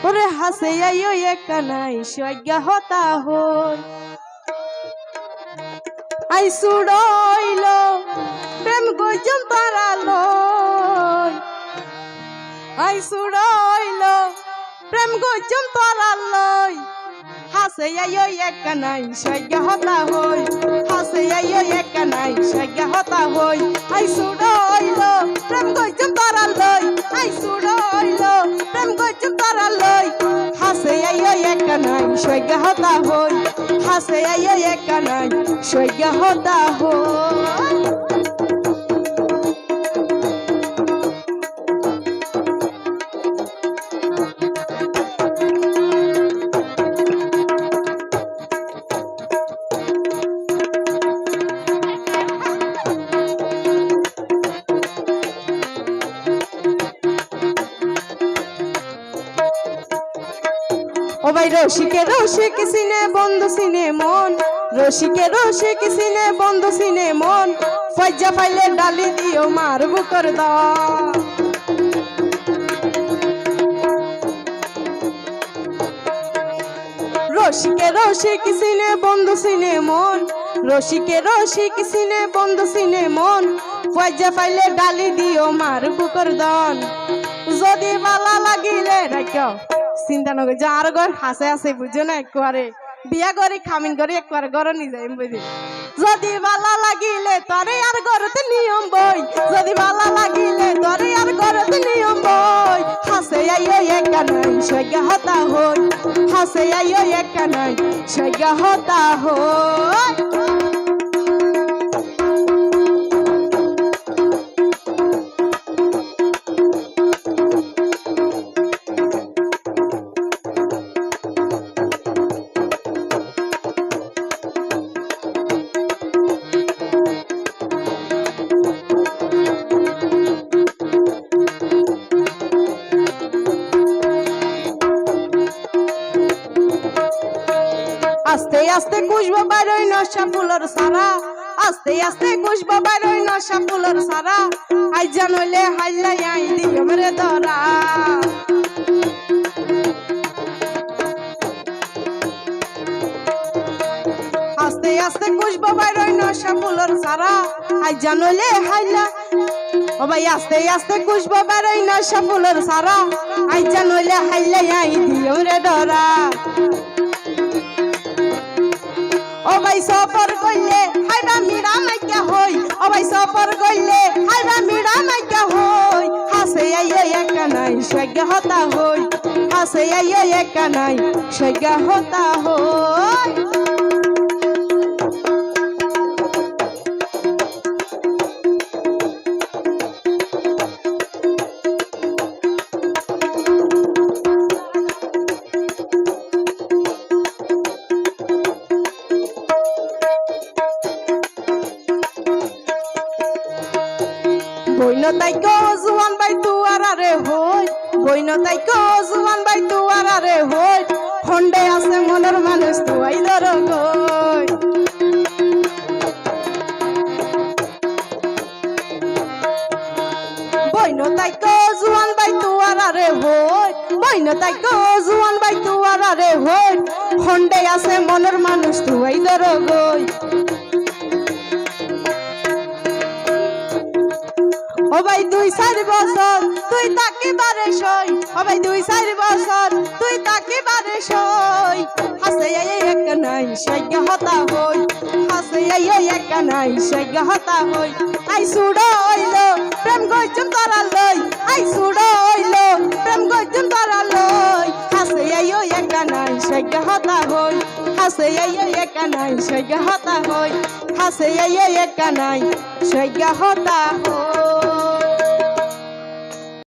ওরে হাসে আইও একা নাই সজ্ঞা হতা হই আই সুড়ইল প্রেম গজম তারালো আই সুড়ইল প্রেম গজম তারালো হাসে আইও একা নাই সজ্ঞা হতা হই হাসে আইও একা নাই সজ্ঞা হতা হই আই সুড়ইল প্রেম গজম তারালো আই সুড়ইল প্রেম গজম তারালো হাসে আইও একা নাই সজ্ঞা হতা হই হাসে আইও একা নাই সজ্ঞা হতা হই ও ভাই রসিকে রসিক সিনে বন্ধু সিনে মন রসিকে রসিক সিনে বন্ধু সিনে মন ফজ্জা পাইলে ডালি দিও মার বুকর দা রসিকে রসিক সিনে বন্ধু সিনে মন রসিকে রসিক সিনে বন্ধু সিনে মন ফজ্জা পাইলে ডালি দিও মার বুকর দান যদি বালা লাগিলে রাখো চিন্তা নকরি যার ঘর হাসে আছে বুঝো না একবারে বিয়া করে খামিন করে একবারে ঘর নিয়ে যাই বুঝি যদি বালা লাগিলে তরে আর ঘরতে নিয়ম বই যদি বালা লাগিলে তরে আর ঘরতে নিয়ম বই হাসে আইও একা নাই সজ্ঞা হতা হই হাসে আইও একা নাই সজ্ঞা হতা হই আস্তে আস্তে কুশবা বাইরই নশা ফুলর সারা আস্তে আস্তে কুশবা বাইরই নশা ফুলর সারা আই জানলে হাইলাই আই দিও মেরে ধরা আস্তে আস্তে কুশবা বাইরই নশা ফুলর সারা আই জানলে হাইলা ও ভাই আস্তে আস্তে কুশবা বাইরই নশা ফুলর সারা আই জানলে হাইলাই আই দিও মেরে ধরা ও ভাই সফর কইলে হাইবা মিড়া মাইকা হই ও ভাই সফর কইলে হাইবা মিড়া মাইকা হই হাসে আইও একা নাই সজ্ঞা হতা হই হাসে আইও একা নাই সজ্ঞা হতা হই বইনো তাইকো জুয়ান বাই তুয়ারে হই বইনো তাইকো জুয়ান বাই তুয়ারে হই খন্ডে আছে মনের মানুষ তুই ধর গই বইনো তাইকো জুয়ান বাই তুয়ারে হই বইনো তাইকো জুয়ান বাই তুয়ারে হই খন্ডে আছে মনের মানুষ তুই ধর গই ও ভাই 2-4 বছর তুই তাকে বারে সই ও ভাই 2-4 বছর তুই তাকে বারে সই হাসে আইও একা নাই সজ্ঞা হতা হই হাসে আইও একা নাই সজ্ঞা হতা হই আই সুড়ইল প্রেম গজম তারা লই আই সুড়ইল প্রেম গজম তারা লই হাসে আইও একা নাই সজ্ঞা হতা হই হাসে আইও একা নাই সজ্ঞা হতা হই হাসে আইও একা নাই সজ্ঞা হতা হই